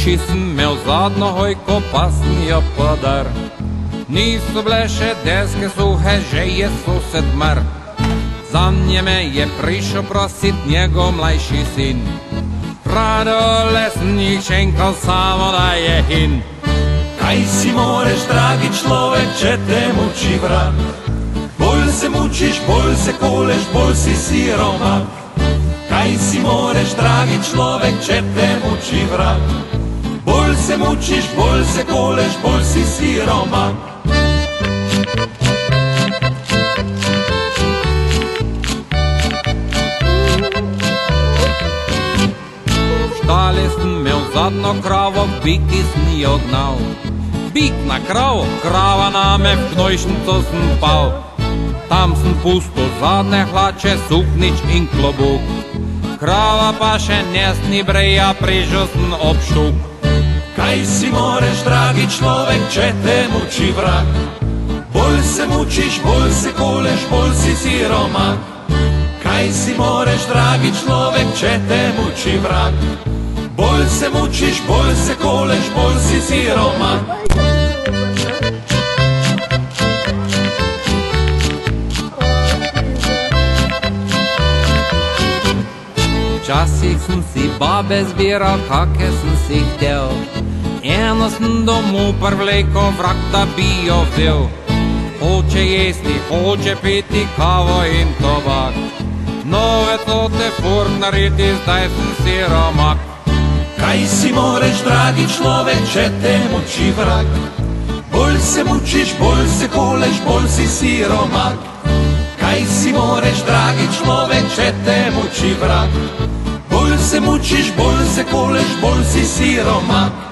uši sem imel zadnjo hojko, pa sem jo podar. Niso bile še deske suhe, že je sosed mr. Za me je prišel prosit njegov mlajši sin. Radole sem jih šenkal, samo da je hin. Kaj si moreš, dragi človek, če te muči vrag? Bolj se mučiš, bolj se koleš, bolj si siromak. Kaj si moreš, dragi človek, če te muči vrag? Bolj se mučiš, bolj se koleš, bolj si siromak. V štali sem imel zadnjo kravo, biki sem jo gnal. Bik na kravo, krava name, v gnojšnico sem pal. Tam sem pustil zadnje hlače, suknič in klobuk. Krava pa še nesni breja, prižel sem ob štuk. Kaj si moreš, dragi človek, če te muči vrag? Bolj se mučiš, bolj se koleš, bolj si siromak. Kaj si moreš, dragi človek, če te muči vrag? Bolj se mučiš, bolj se koleš, bolj si siromak. Včasih sem si babe zbiral, kake sem si htel. Eno sem domov privlekel, vrag da bi jo vzel. Hoče jesti, hoče piti kavo in tobak. Nove cote furt naredi, zdaj sem siromak. Kaj si moreš, dragi človek, če te muči vrag? Bolj se mučiš, bolj se koleš, bolj si siromak. Kaj si moreš, dragi človek, če te muči vrag? Bolj se mučiš, bolj se koleš, bolj si siromak.